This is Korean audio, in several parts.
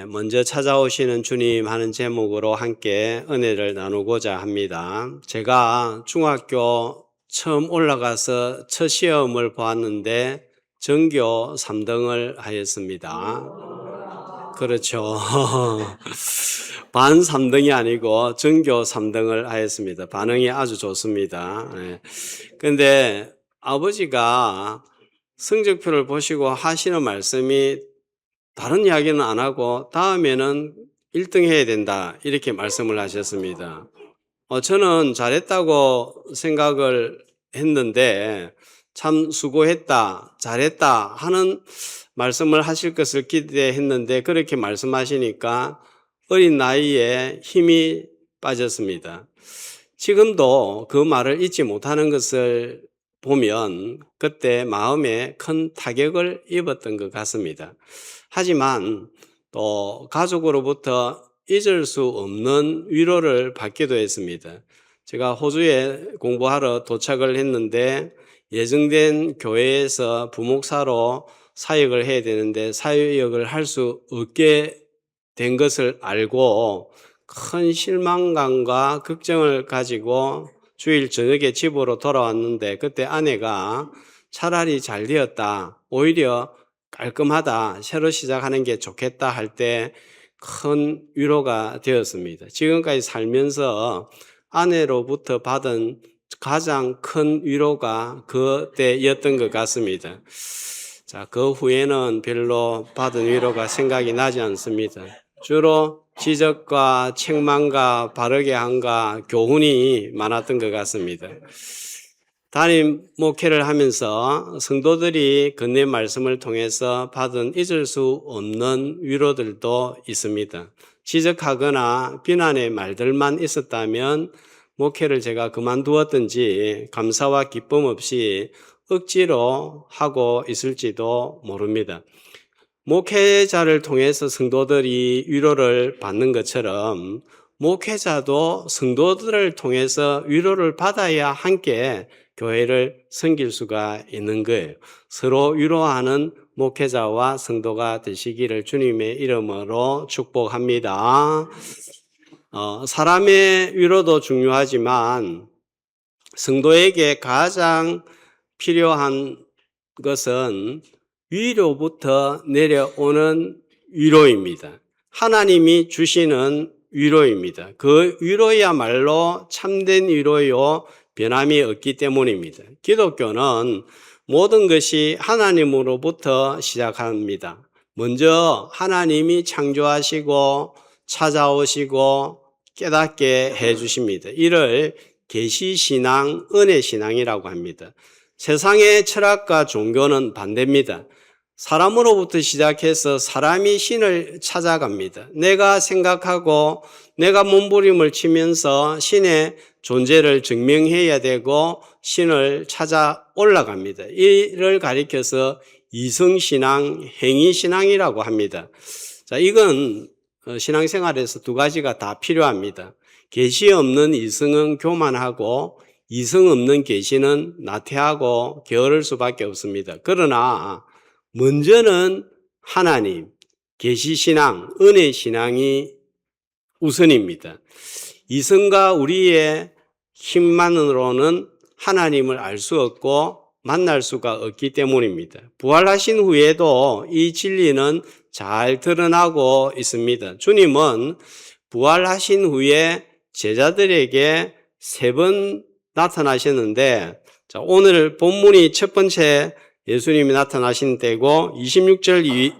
먼저 찾아오시는 주님 하는 제목으로 함께 은혜를 나누고자 합니다. 제가 중학교 처음 올라가서 첫 시험을 보았는데 전교 3등을 하였습니다. 그렇죠. 반 3등이 아니고 전교 3등을 하였습니다. 반응이 아주 좋습니다. 근데 아버지가 성적표를 보시고 하시는 말씀이 다른 이야기는 안 하고 다음에는 1등 해야 된다 이렇게 말씀을 하셨습니다. 저는 잘했다고 생각을 했는데 참 수고했다, 잘했다 하는 말씀을 하실 것을 기대했는데 그렇게 말씀하시니까 어린 나이에 힘이 빠졌습니다. 지금도 그 말을 잊지 못하는 것을 보면 그때 마음에 큰 타격을 입었던 것 같습니다. 하지만 또 가족으로부터 잊을 수 없는 위로를 받기도 했습니다. 제가 호주에 공부하러 도착을 했는데 예정된 교회에서 부목사로 사역을 해야 되는데 사역을 할 수 없게 된 것을 알고 큰 실망감과 걱정을 가지고 주일 저녁에 집으로 돌아왔는데 그때 아내가 차라리 잘 되었다, 오히려 깔끔하다, 새로 시작하는 게 좋겠다 할 때 큰 위로가 되었습니다. 지금까지 살면서 아내로부터 받은 가장 큰 위로가 그때였던 것 같습니다. 자, 그 후에는 별로 받은 위로가 생각이 나지 않습니다. 주로 지적과 책망과 바르게 함과 교훈이 많았던 것 같습니다. 담임 목회를 하면서 성도들이 건넨 말씀을 통해서 받은 잊을 수 없는 위로들도 있습니다. 지적하거나 비난의 말들만 있었다면 목회를 제가 그만두었든지 감사와 기쁨 없이 억지로 하고 있을지도 모릅니다. 목회자를 통해서 성도들이 위로를 받는 것처럼 목회자도 성도들을 통해서 위로를 받아야 함께 교회를 섬길 수가 있는 거예요. 서로 위로하는 목회자와 성도가 되시기를 주님의 이름으로 축복합니다. 사람의 위로도 중요하지만 성도에게 가장 필요한 것은 위로부터 내려오는 위로입니다. 하나님이 주시는 위로입니다. 그 위로야말로 참된 위로요 변함이 없기 때문입니다. 기독교는 모든 것이 하나님으로부터 시작합니다. 먼저 하나님이 창조하시고 찾아오시고 깨닫게 해주십니다. 이를 계시신앙, 은혜신앙이라고 합니다. 세상의 철학과 종교는 반대입니다. 사람으로부터 시작해서 사람이 신을 찾아갑니다. 내가 생각하고 내가 몸부림을 치면서 신의 존재를 증명해야 되고 신을 찾아 올라갑니다. 이를 가리켜서 이성신앙, 행위신앙이라고 합니다. 자, 이건 신앙생활에서 두 가지가 다 필요합니다. 계시 없는 이성은 교만하고 이성 없는 계시는 나태하고 게으를 수밖에 없습니다. 그러나 먼저는 하나님, 계시신앙, 은혜신앙이 우선입니다. 이성과 우리의 힘만으로는 하나님을 알 수 없고 만날 수가 없기 때문입니다. 부활하신 후에도 이 진리는 잘 드러나고 있습니다. 주님은 부활하신 후에 제자들에게 3번 나타나셨는데, 자, 오늘 본문이 첫 번째 예수님이 나타나신 때고 26절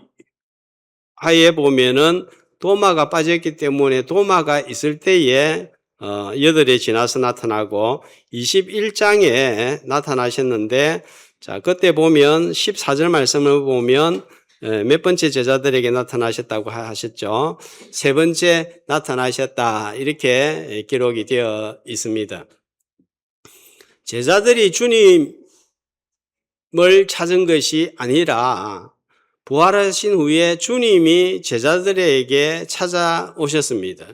하에 보면은 도마가 빠졌기 때문에 도마가 있을 때에 8에 지나서 나타나고 21장에 나타나셨는데, 자, 그때 보면 14절 말씀을 보면 몇 번째 제자들에게 나타나셨다고 하셨죠. 3번째 나타나셨다 이렇게 기록이 되어 있습니다. 제자들이 주님을 찾은 것이 아니라 부활하신 후에 주님이 제자들에게 찾아오셨습니다.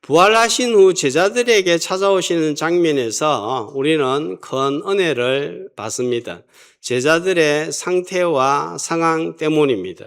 부활하신 후 제자들에게 찾아오시는 장면에서 우리는 큰 은혜를 받습니다. 제자들의 상태와 상황 때문입니다.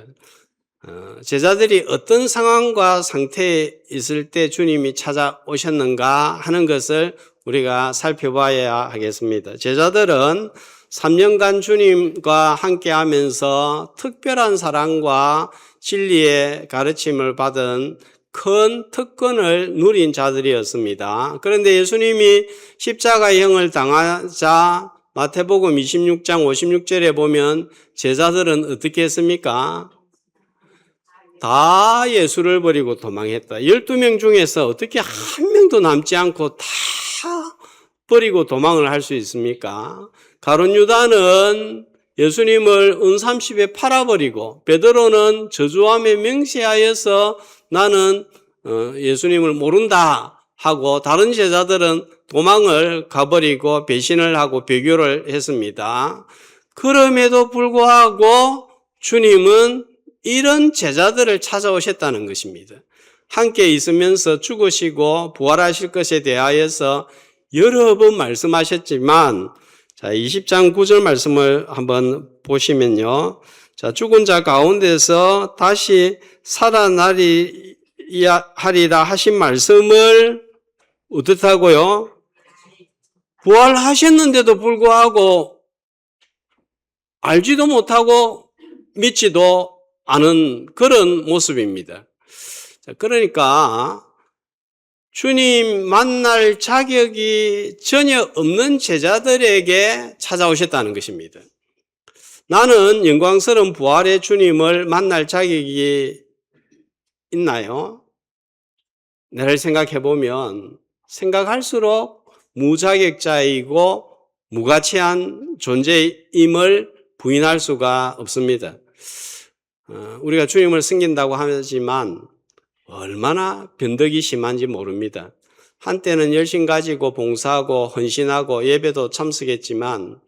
제자들이 어떤 상황과 상태에 있을 때 주님이 찾아오셨는가 하는 것을 우리가 살펴봐야 하겠습니다. 제자들은 3년간 주님과 함께 하면서 특별한 사랑과 진리의 가르침을 받은 큰 특권을 누린 자들이었습니다. 그런데 예수님이 십자가형을 당하자 마태복음 26장 56절에 보면 제자들은 어떻게 했습니까? 다 예수를 버리고 도망했다. 12명 중에서 어떻게 한 명도 남지 않고 다 버리고 도망을 할 수 있습니까? 가룟 유다는 예수님을 은30에 팔아버리고 베드로는 저주함에 맹세하여서 나는 예수님을 모른다 하고 다른 제자들은 도망을 가버리고 배신을 하고 배교를 했습니다. 그럼에도 불구하고 주님은 이런 제자들을 찾아오셨다는 것입니다. 함께 있으면서 죽으시고 부활하실 것에 대하여서 여러 번 말씀하셨지만 자, 20장 9절 말씀을 한번 보시면요. 자, 죽은 자 가운데서 다시 살아나리라 하리라 하신 말씀을 어떻다고요? 부활하셨는데도 불구하고 알지도 못하고 믿지도 않은 그런 모습입니다. 자, 그러니까 주님 만날 자격이 전혀 없는 제자들에게 찾아오셨다는 것입니다. 나는 영광스러운 부활의 주님을 만날 자격이 있나요? 나를 생각해 보면 생각할수록 무자격자이고 무가치한 존재임을 부인할 수가 없습니다. 우리가 주님을 섬긴다고 하지만 얼마나 변덕이 심한지 모릅니다. 한때는 열심 가지고 봉사하고 헌신하고 예배도 참석했지만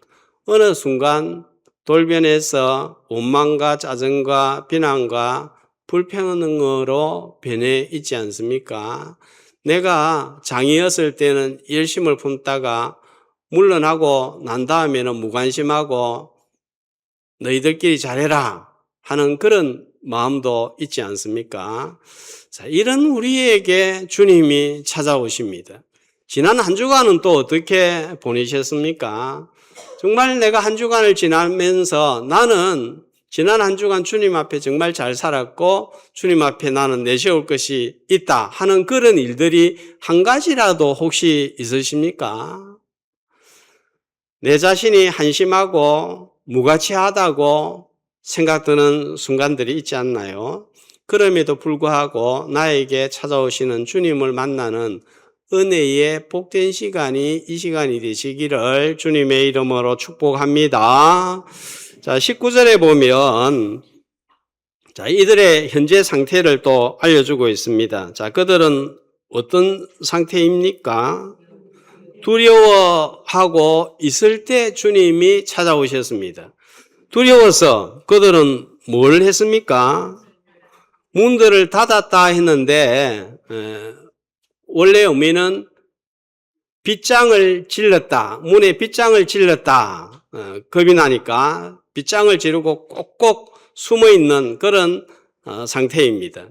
어느 순간 돌변해서 원망과 짜증과 비난과 불평으로 변해 있지 않습니까? 내가 장이었을 때는 열심을 품다가 물러나고 난 다음에는 무관심하고 너희들끼리 잘해라 하는 그런 마음도 있지 않습니까? 자, 이런 우리에게 주님이 찾아오십니다. 지난 한 주간은 또 어떻게 보내셨습니까? 정말 내가 한 주간을 지나면서 나는 지난 한 주간 주님 앞에 정말 잘 살았고 주님 앞에 나는 내세울 것이 있다 하는 그런 일들이 한 가지라도 혹시 있으십니까? 내 자신이 한심하고 무가치하다고 생각드는 순간들이 있지 않나요? 그럼에도 불구하고 나에게 찾아오시는 주님을 만나는 은혜의 복된 시간이 이 시간이 되시기를 주님의 이름으로 축복합니다. 자, 19절에 보면 자, 이들의 현재 상태를 또 알려주고 있습니다. 자, 그들은 어떤 상태입니까? 두려워하고 있을 때 주님이 찾아오셨습니다. 두려워서 그들은 뭘 했습니까? 문들을 닫았다 했는데 원래 의미는 빗장을 질렀다. 문에 빗장을 질렀다. 겁이 나니까 빗장을 지르고 꼭꼭 숨어있는 그런 상태입니다.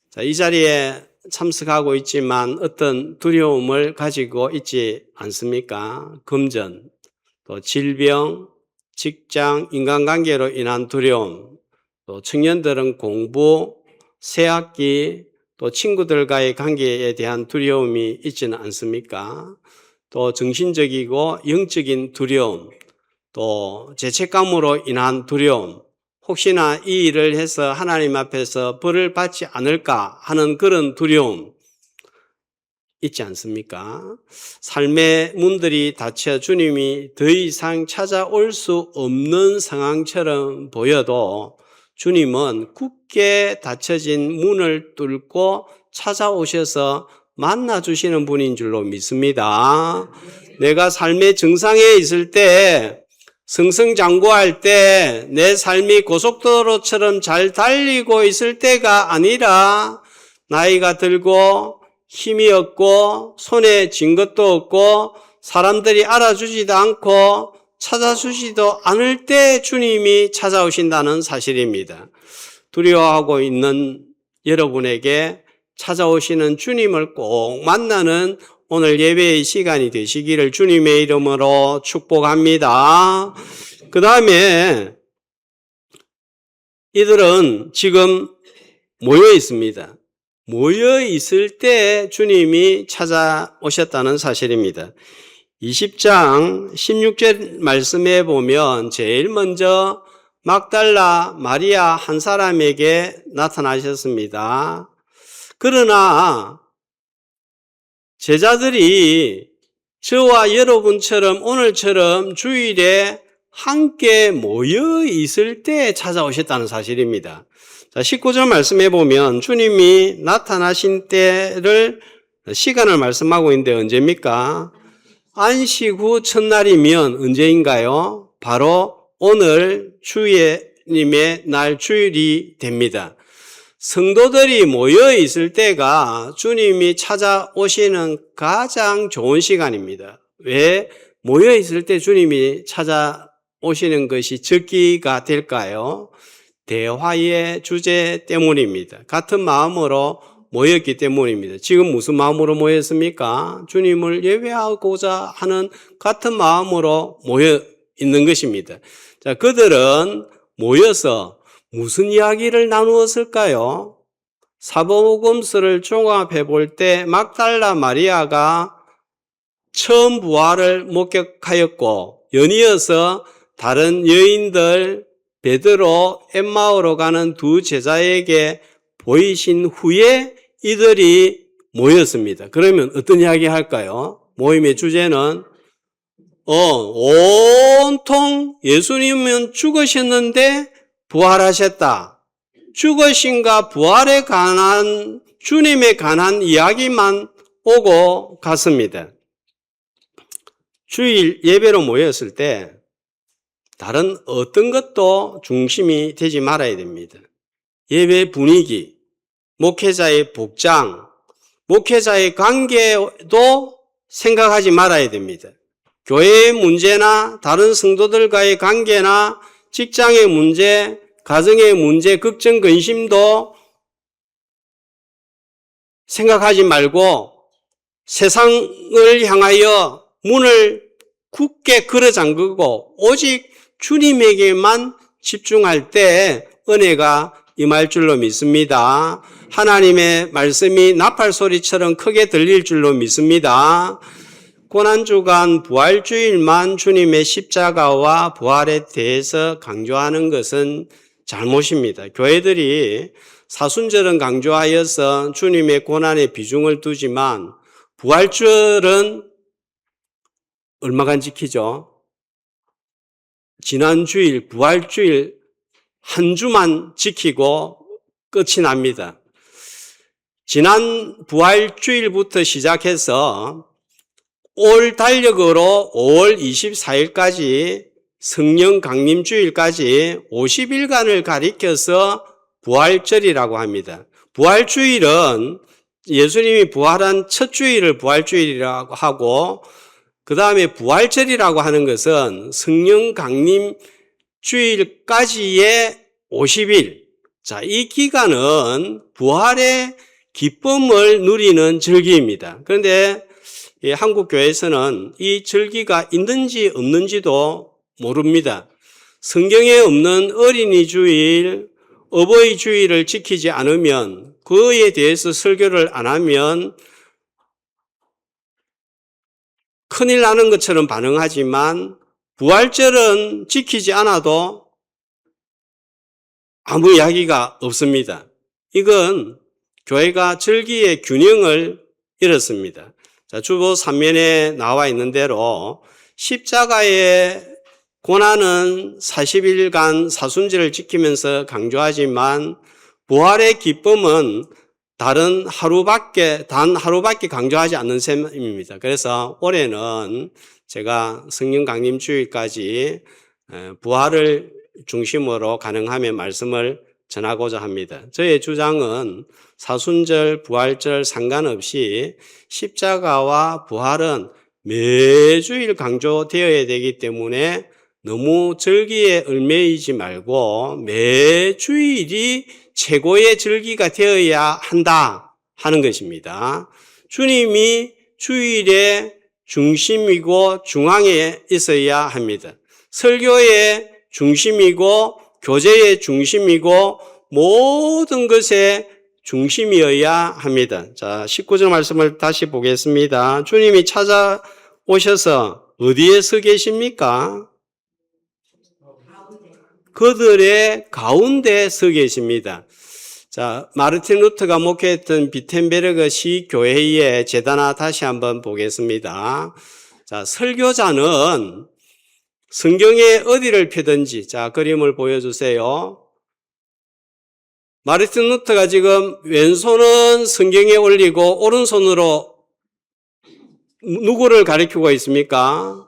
자, 이 자리에 참석하고 있지만 어떤 두려움을 가지고 있지 않습니까? 금전, 또 질병, 직장, 인간관계로 인한 두려움, 또 청년들은 공부, 새학기, 또 친구들과의 관계에 대한 두려움이 있지는 않습니까? 또 정신적이고 영적인 두려움, 또 죄책감으로 인한 두려움, 혹시나 이 일을 해서 하나님 앞에서 벌을 받지 않을까 하는 그런 두려움 있지 않습니까? 삶의 문들이 닫혀 주님이 더 이상 찾아올 수 없는 상황처럼 보여도 주님은 굳게 닫혀진 문을 뚫고 찾아오셔서 만나주시는 분인 줄로 믿습니다. 내가 삶의 정상에 있을 때, 승승장구할 때, 내 삶이 고속도로처럼 잘 달리고 있을 때가 아니라 나이가 들고 힘이 없고 손에 쥔 것도 없고 사람들이 알아주지도 않고 찾아주지도 않을 때 주님이 찾아오신다는 사실입니다. 두려워하고 있는 여러분에게 찾아오시는 주님을 꼭 만나는 오늘 예배의 시간이 되시기를 주님의 이름으로 축복합니다. 그 다음에 이들은 지금 모여 있습니다. 모여 있을 때 주님이 찾아오셨다는 사실입니다. 20장 16절 말씀에 보면 제일 먼저 막달라 마리아 한 사람에게 나타나셨습니다. 그러나 제자들이 저와 여러분처럼 오늘처럼 주일에 함께 모여 있을 때 찾아오셨다는 사실입니다. 자, 19절 말씀해 보면 주님이 나타나신 때를 시간을 말씀하고 있는데 언제입니까? 안식 후 첫날이면 언제인가요? 바로 오늘 주님의 날 주일이 됩니다. 성도들이 모여 있을 때가 주님이 찾아오시는 가장 좋은 시간입니다. 왜 모여 있을 때 주님이 찾아오시는 것이 적기가 될까요? 대화의 주제 때문입니다. 같은 마음으로 모였기 때문입니다. 지금 무슨 마음으로 모였습니까? 주님을 예배하고자 하는 같은 마음으로 모여 있는 것입니다. 자, 그들은 모여서 무슨 이야기를 나누었을까요? 사복음서를 종합해 볼 때 막달라 마리아가 처음 부활을 목격하였고 연이어서 다른 여인들 베드로, 엠마오로 가는 두 제자에게 보이신 후에 이들이 모였습니다. 그러면 어떤 이야기 할까요? 모임의 주제는 온통 예수님은 죽으셨는데 부활하셨다. 죽으심과 부활에 관한 주님에 관한 이야기만 오고 갔습니다. 주일 예배로 모였을 때 다른 어떤 것도 중심이 되지 말아야 됩니다. 예배 분위기, 목회자의 복장, 목회자의 관계도 생각하지 말아야 됩니다. 교회의 문제나 다른 성도들과의 관계나 직장의 문제, 가정의 문제, 걱정, 근심도 생각하지 말고 세상을 향하여 문을 굳게 걸어 잠그고 오직 주님에게만 집중할 때 은혜가 임할 줄로 믿습니다. 하나님의 말씀이 나팔 소리처럼 크게 들릴 줄로 믿습니다. 고난주간 부활주일만 주님의 십자가와 부활에 대해서 강조하는 것은 잘못입니다. 교회들이 사순절은 강조하여서 주님의 고난에 비중을 두지만 부활절은 얼마간 지키죠? 지난 주일, 부활주일 한 주만 지키고 끝이 납니다. 지난 부활주일부터 시작해서 올 달력으로 5월 24일까지 성령 강림주일까지 50일간을 가리켜서 부활절이라고 합니다. 부활주일은 예수님이 부활한 첫 주일을 부활주일이라고 하고 그 다음에 부활절이라고 하는 것은 성령 강림 주일까지의 50일. 자, 이 기간은 부활의 기쁨을 누리는 절기입니다. 그런데 한국 교회에서는 이 절기가 있는지 없는지도 모릅니다. 성경에 없는 어린이 주일, 어버이 주일을 지키지 않으면 그에 대해서 설교를 안 하면 큰일 나는 것처럼 반응하지만 부활절은 지키지 않아도 아무 이야기가 없습니다. 이건 교회가 절기의 균형을 잃었습니다. 자, 주보 3면에 나와 있는 대로 십자가의 고난은 40일간 사순절을 지키면서 강조하지만 부활의 기쁨은 단 하루밖에 강조하지 않는 셈입니다. 그래서 올해는 제가 성령 강림 주일까지 부활을 중심으로 가능하면 말씀을 전하고자 합니다. 저의 주장은 사순절, 부활절 상관없이 십자가와 부활은 매주일 강조되어야 되기 때문에 너무 절기에 얽매이지 말고 매 주일이 최고의 절기가 되어야 한다 하는 것입니다. 주님이 주일의 중심이고 중앙에 있어야 합니다. 설교의 중심이고 교제의 중심이고 모든 것의 중심이어야 합니다. 자, 19절 말씀을 다시 보겠습니다. 주님이 찾아오셔서 어디에 서 계십니까? 그들의 가운데 서 계십니다. 자, 마르틴 루터가 목회했던 비텐베르그 시교회의 제단화 다시 한번 보겠습니다. 자, 설교자는 성경에 어디를 펴든지, 자, 그림을 보여주세요. 마르틴 루터가 지금 왼손은 성경에 올리고 오른손으로 누구를 가리키고 있습니까?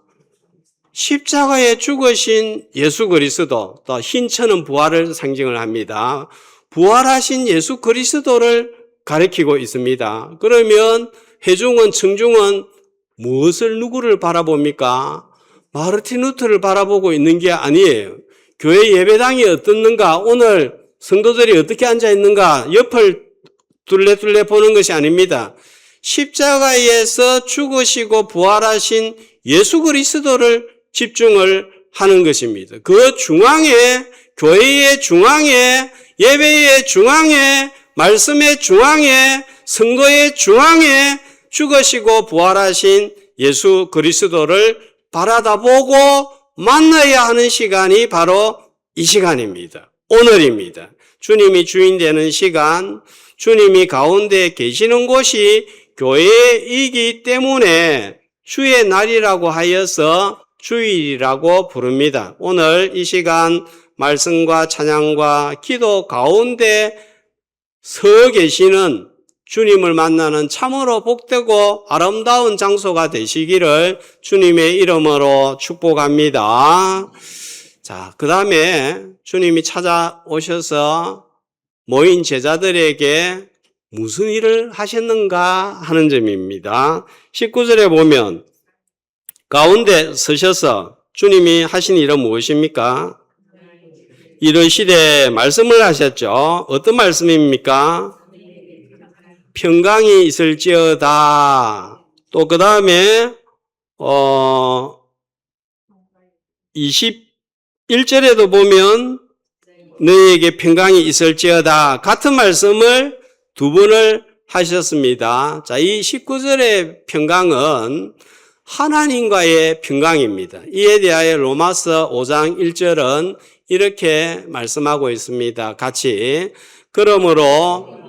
십자가에 죽으신 예수 그리스도, 또 흰 천은 부활을 상징을 합니다. 부활하신 예수 그리스도를 가리키고 있습니다. 그러면 회중은, 청중은 무엇을, 누구를 바라봅니까? 마르틴 루터를 바라보고 있는 게 아니에요. 교회 예배당이 어떻는가, 오늘 성도들이 어떻게 앉아 있는가, 옆을 둘레둘레 보는 것이 아닙니다. 십자가에서 죽으시고 부활하신 예수 그리스도를 집중을 하는 것입니다. 그 중앙에, 교회의 중앙에, 예배의 중앙에, 말씀의 중앙에, 선거의 중앙에 죽으시고 부활하신 예수 그리스도를 바라다보고 만나야 하는 시간이 바로 이 시간입니다. 오늘입니다. 주님이 주인 되는 시간, 주님이 가운데 계시는 곳이 교회이기 때문에 주의 날이라고 하여서 주일이라고 부릅니다. 오늘 이 시간 말씀과 찬양과 기도 가운데 서 계시는 주님을 만나는 참으로 복되고 아름다운 장소가 되시기를 주님의 이름으로 축복합니다. 자, 그 다음에 주님이 찾아오셔서 모인 제자들에게 무슨 일을 하셨는가 하는 점입니다. 19절에 보면 가운데 서셔서 주님이 하신 일은 무엇입니까? 이르시되 말씀을 하셨죠. 어떤 말씀입니까? 평강이 있을지어다. 또 그 다음에 21절에도 보면 너희에게 평강이 있을지어다. 같은 말씀을 두 번을 하셨습니다. 자, 이 19절의 평강은 하나님과의 평강입니다. 이에 대하여 로마서 5장 1절은 이렇게 말씀하고 있습니다. 같이. 그러므로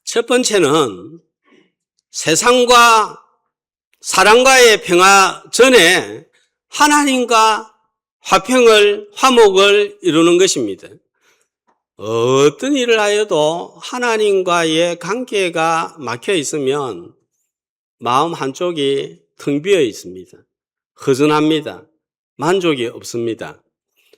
첫 번째는 세상과 사람과의 평화 전에 하나님과 화목을 이루는 것입니다. 어떤 일을 하여도 하나님과의 관계가 막혀 있으면 마음 한쪽이 텅 비어 있습니다. 허전합니다. 만족이 없습니다.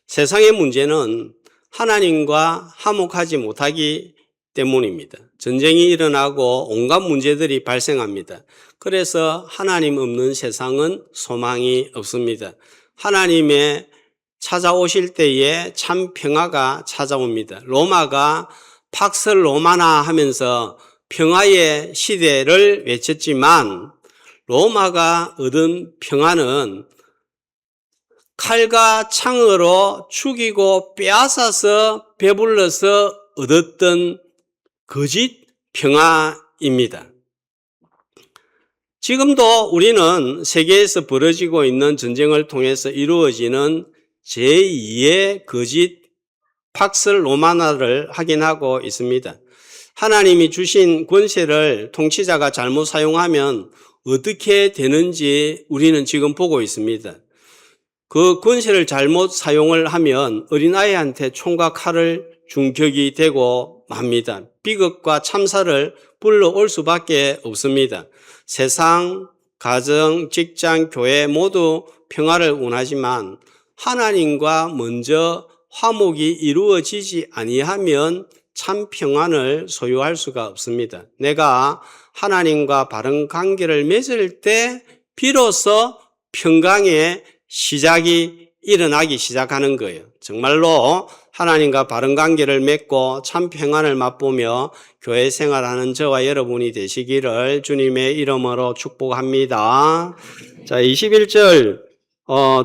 세상의 문제는 하나님과 화목하지 못하기 때문입니다. 전쟁이 일어나고 온갖 문제들이 발생합니다. 그래서 하나님 없는 세상은 소망이 없습니다. 하나님의 찾아오실 때에 참 평화가 찾아옵니다. 로마가 팍스 로마나 하면서 평화의 시대를 외쳤지만 로마가 얻은 평화는 칼과 창으로 죽이고 빼앗아서 배불러서 얻었던 거짓 평화입니다. 지금도 우리는 세계에서 벌어지고 있는 전쟁을 통해서 이루어지는 제2의 거짓 팍스 로마나를 확인하고 있습니다. 하나님이 주신 권세를 통치자가 잘못 사용하면 어떻게 되는지 우리는 지금 보고 있습니다. 그 권세를 잘못 사용을 하면 어린아이한테 총과 칼을 준 격이 되고 맙니다. 비극과 참사를 불러올 수밖에 없습니다. 세상, 가정, 직장, 교회 모두 평화를 원하지만 하나님과 먼저 화목이 이루어지지 아니하면 참 평안을 소유할 수가 없습니다. 내가 하나님과 바른 관계를 맺을 때 비로소 평강의 시작이 일어나기 시작하는 거예요. 정말로 하나님과 바른 관계를 맺고 참 평안을 맛보며 교회 생활하는 저와 여러분이 되시기를 주님의 이름으로 축복합니다. 자, 21절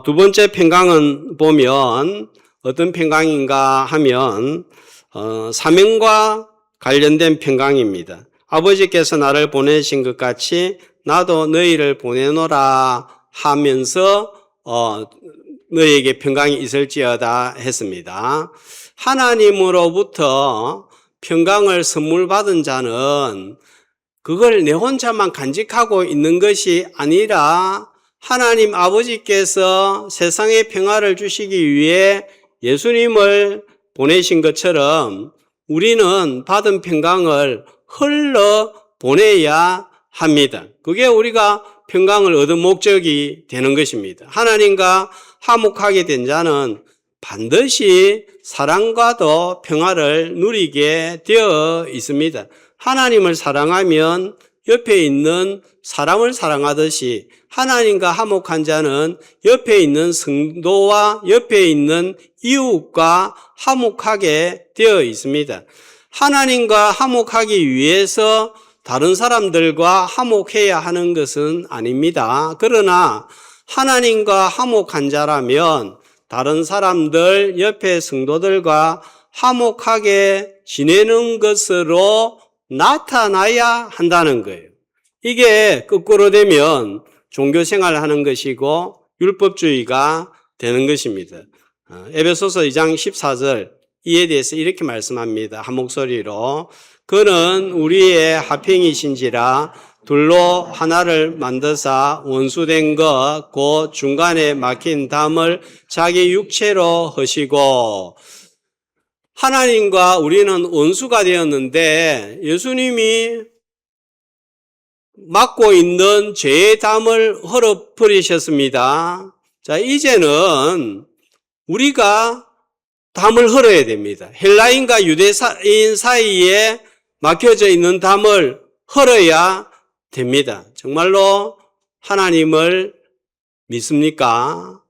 두 번째 평강은 보면 어떤 평강인가 하면 사명과 관련된 평강입니다. 아버지께서 나를 보내신 것 같이 나도 너희를 보내노라 하면서 너희에게 평강이 있을지어다 했습니다. 하나님으로부터 평강을 선물 받은 자는 그걸 내 혼자만 간직하고 있는 것이 아니라 하나님 아버지께서 세상에 평화를 주시기 위해 예수님을 보내신 것처럼 우리는 받은 평강을 흘러 보내야 합니다. 그게 우리가 평강을 얻은 목적이 되는 것입니다. 하나님과 화목하게 된 자는 반드시 사랑과도 평화를 누리게 되어 있습니다. 하나님을 사랑하면 옆에 있는 사람을 사랑하듯이 하나님과 화목한 자는 옆에 있는 성도와 옆에 있는 이웃과 화목하게 되어 있습니다. 하나님과 화목하기 위해서 다른 사람들과 화목해야 하는 것은 아닙니다. 그러나 하나님과 화목한 자라면 다른 사람들, 옆에 성도들과 화목하게 지내는 것으로 나타나야 한다는 거예요. 이게 거꾸로 되면 종교생활을 하는 것이고 율법주의가 되는 것입니다. 에베소서 2장 14절 이에 대해서 이렇게 말씀합니다. 한 목소리로 그는 우리의 화평이신지라 둘로 하나를 만드사 원수된 것 곧 중간에 막힌 담을 자기 육체로 하시고 하나님과 우리는 원수가 되었는데 예수님이 맡고 있는 죄의 담을 헐어버리셨습니다. 자, 이제는 우리가 담을 헐어야 됩니다. 헬라인과 유대인 사이에 막혀져 있는 담을 헐어야 됩니다. 정말로 하나님을 믿습니까?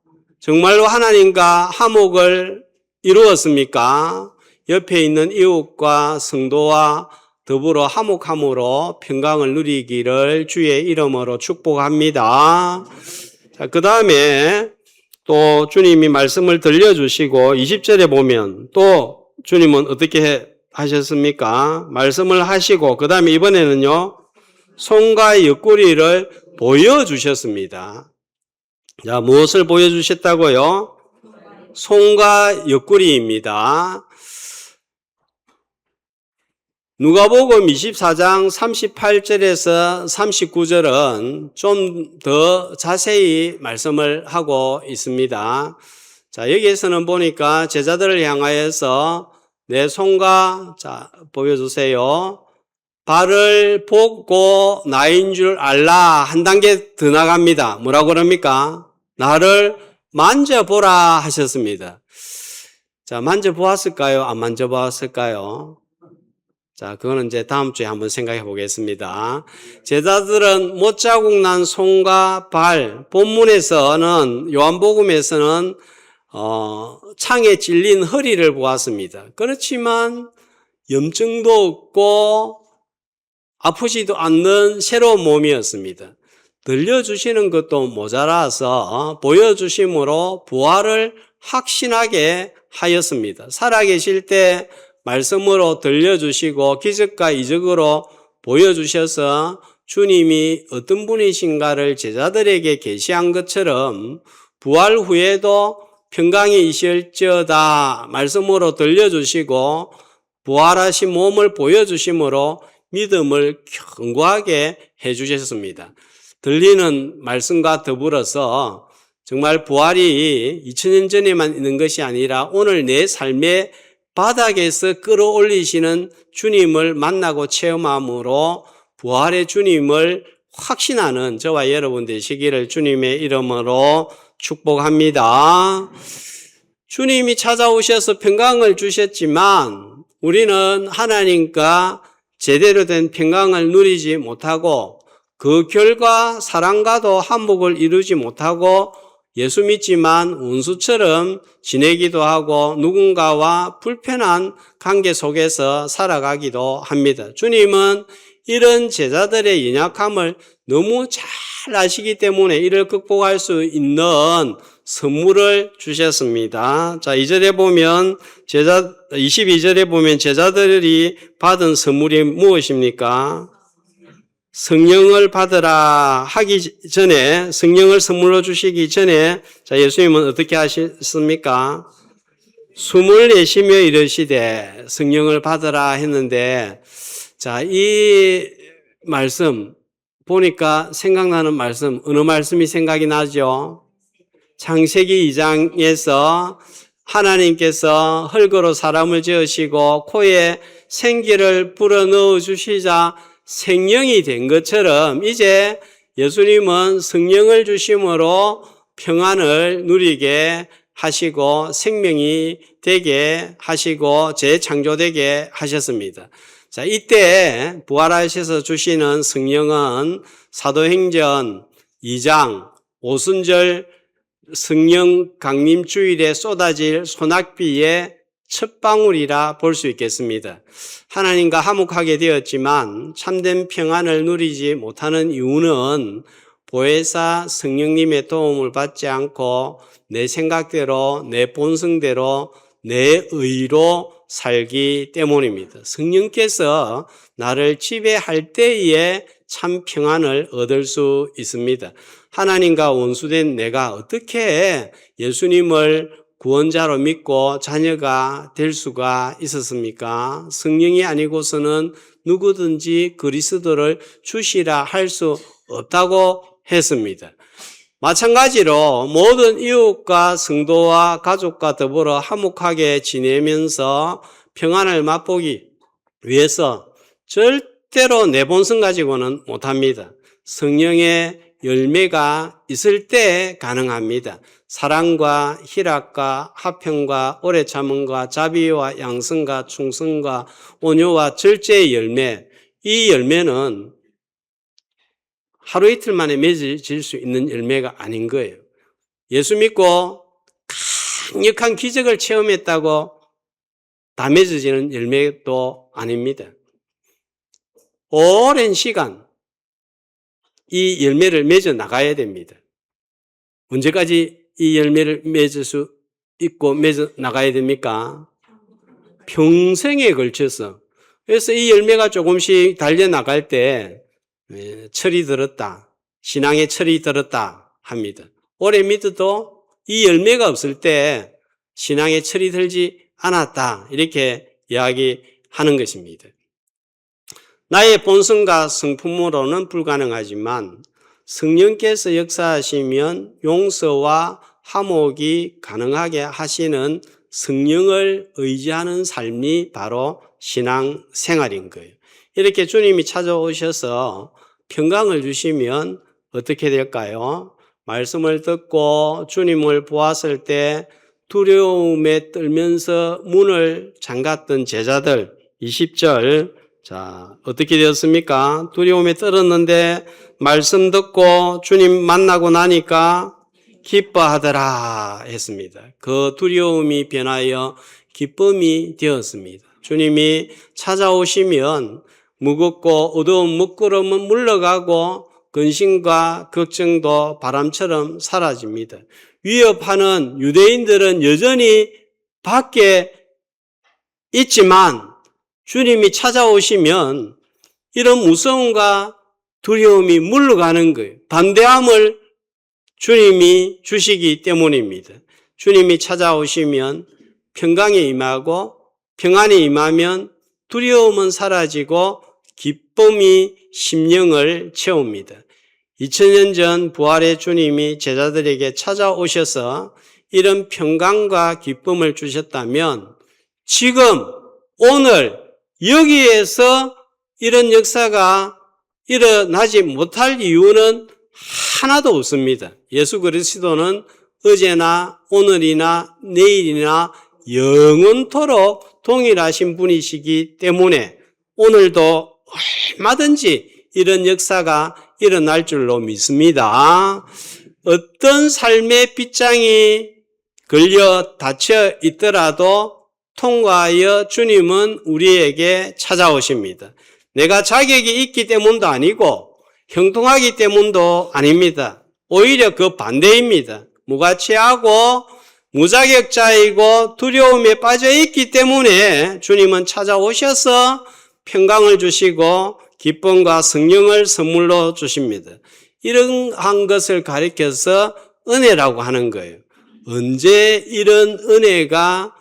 정말로 하나님과 화목을 이루었습니까? 옆에 있는 이웃과 성도와 더불어 화목함으로 평강을 누리기를 주의 이름으로 축복합니다. 자, 그 다음에 또 주님이 말씀을 들려주시고 20절에 보면 또 주님은 어떻게 하셨습니까? 말씀을 하시고 그 다음에 이번에는요 손과 옆구리를 보여주셨습니다. 자, 무엇을 보여주셨다고요? 손과 옆구리입니다. 누가복음 24장 38절에서 39절은 좀 더 자세히 말씀을 하고 있습니다. 자, 여기에서는 보니까 제자들을 향하여서 내 손과 자, 보여주세요. 발을 보고 나인 줄 알라 한 단계 더 나갑니다. 뭐라고 그럽니까? 나를 만져보라 하셨습니다. 자, 만져보았을까요? 안 만져보았을까요? 자, 그거는 이제 다음 주에 한번 생각해 보겠습니다. 제자들은 못자국 난 손과 발, 본문에서는, 요한복음에서는, 창에 찔린 허리를 보았습니다. 그렇지만, 염증도 없고, 아프지도 않는 새로운 몸이었습니다. 들려주시는 것도 모자라서 보여주심으로 부활을 확신하게 하였습니다. 살아계실 때 말씀으로 들려주시고 기적과 이적으로 보여주셔서 주님이 어떤 분이신가를 제자들에게 계시한 것처럼 부활 후에도 평강이 있을지어다 말씀으로 들려주시고 부활하신 몸을 보여주심으로 믿음을 견고하게 해주셨습니다. 들리는 말씀과 더불어서 정말 부활이 2000년 전에만 있는 것이 아니라 오늘 내 삶의 바닥에서 끌어올리시는 주님을 만나고 체험함으로 부활의 주님을 확신하는 저와 여러분 되시기를 주님의 이름으로 축복합니다. 주님이 찾아오셔서 평강을 주셨지만 우리는 하나님과 제대로 된 평강을 누리지 못하고 그 결과 사랑과도 화목을 이루지 못하고 예수 믿지만 원수처럼 지내기도 하고 누군가와 불편한 관계 속에서 살아가기도 합니다. 주님은 이런 제자들의 연약함을 너무 잘 아시기 때문에 이를 극복할 수 있는 선물을 주셨습니다. 자, 2절에 보면 22절에 보면 제자들이 받은 선물이 무엇입니까? 성령을 받으라 하기 전에, 성령을 선물로 주시기 전에, 자, 예수님은 어떻게 하셨습니까? 숨을 내쉬며 이르시되 성령을 받으라 했는데, 자, 이 말씀 보니까 생각나는 말씀, 어느 말씀이 생각이 나죠? 창세기 2장에서 하나님께서 흙으로 사람을 지으시고 코에 생기를 불어넣어 주시자 생명이 된 것처럼 이제 예수님은 성령을 주심으로 평안을 누리게 하시고 생명이 되게 하시고 재창조되게 하셨습니다. 자, 이때 부활하셔서 주시는 성령은 사도행전 2장 오순절 성령 강림 주일에 쏟아질 소낙비의 첫 방울이라 볼 수 있겠습니다. 하나님과 화목하게 되었지만 참된 평안을 누리지 못하는 이유는 보혜사 성령님의 도움을 받지 않고 내 생각대로, 내 본성대로, 내 의로 살기 때문입니다. 성령께서 나를 지배할 때에 참 평안을 얻을 수 있습니다. 하나님과 원수된 내가 어떻게 예수님을 구원자로 믿고 자녀가 될 수가 있었습니까? 성령이 아니고서는 누구든지 그리스도를 주시라 할 수 없다고 했습니다. 마찬가지로 모든 이웃과 성도와 가족과 더불어 화목하게 지내면서 평안을 맛보기 위해서 절대로 내 본성 가지고는 못합니다. 성령의 열매가 있을 때 가능합니다. 사랑과 희락과 화평과 오래 참음과 자비와 양성과 충성과 온유와 절제의 열매, 이 열매는 하루 이틀 만에 맺어질 수 있는 열매가 아닌 거예요. 예수 믿고 강력한 기적을 체험했다고 다 맺어지는 열매도 아닙니다. 오랜 시간 이 열매를 맺어 나가야 됩니다. 언제까지 이 열매를 맺을 수 있고 맺어 나가야 됩니까? 평생에 걸쳐서. 그래서 이 열매가 조금씩 달려나갈 때 철이 들었다, 신앙에 철이 들었다 합니다. 오래 믿어도 이 열매가 없을 때 신앙에 철이 들지 않았다, 이렇게 이야기하는 것입니다. 나의 본성과 성품으로는 불가능하지만 성령께서 역사하시면 용서와 화목이 가능하게 하시는 성령을 의지하는 삶이 바로 신앙생활인 거예요. 이렇게 주님이 찾아오셔서 평강을 주시면 어떻게 될까요? 말씀을 듣고 주님을 보았을 때 두려움에 떨면서 문을 잠갔던 제자들, 20절, 자, 어떻게 되었습니까? 두려움에 떨었는데 말씀 듣고 주님 만나고 나니까 기뻐하더라 했습니다. 그 두려움이 변하여 기쁨이 되었습니다. 주님이 찾아오시면 무겁고 어두운 먹구름은 물러가고 근심과 걱정도 바람처럼 사라집니다. 위협하는 유대인들은 여전히 밖에 있지만 주님이 찾아오시면 이런 무서움과 두려움이 물러가는 거예요. 담대함을 주님이 주시기 때문입니다. 주님이 찾아오시면 평강에 임하고 평안에 임하면 두려움은 사라지고 기쁨이 심령을 채웁니다. 2000년 전 부활의 주님이 제자들에게 찾아오셔서 이런 평강과 기쁨을 주셨다면 지금 오늘 여기에서 이런 역사가 일어나지 못할 이유는 하나도 없습니다. 예수 그리스도는 어제나 오늘이나 내일이나 영원토록 동일하신 분이시기 때문에 오늘도 얼마든지 이런 역사가 일어날 줄로 믿습니다. 어떤 삶의 빗장이 걸려 닫혀 있더라도 통과하여 주님은 우리에게 찾아오십니다. 내가 자격이 있기 때문도 아니고 형통하기 때문도 아닙니다. 오히려 그 반대입니다. 무가치하고 무자격자이고 두려움에 빠져 있기 때문에 주님은 찾아오셔서 평강을 주시고 기쁨과 성령을 선물로 주십니다. 이러한 것을 가리켜서 은혜라고 하는 거예요. 언제 이런 은혜가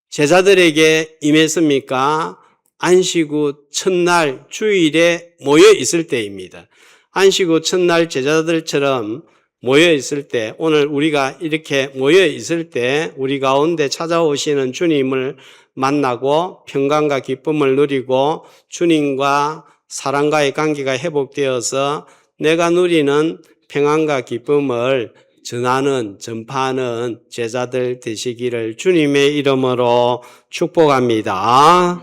제자들에게 임했습니까? 안식 후 첫날 주일에 모여 있을 때입니다. 안식 후 첫날 제자들처럼 모여 있을 때, 오늘 우리가 이렇게 모여 있을 때 우리 가운데 찾아오시는 주님을 만나고 평강과 기쁨을 누리고 주님과 사랑과의 관계가 회복되어서 내가 누리는 평안과 기쁨을 전파하는 제자들 되시기를 주님의 이름으로 축복합니다.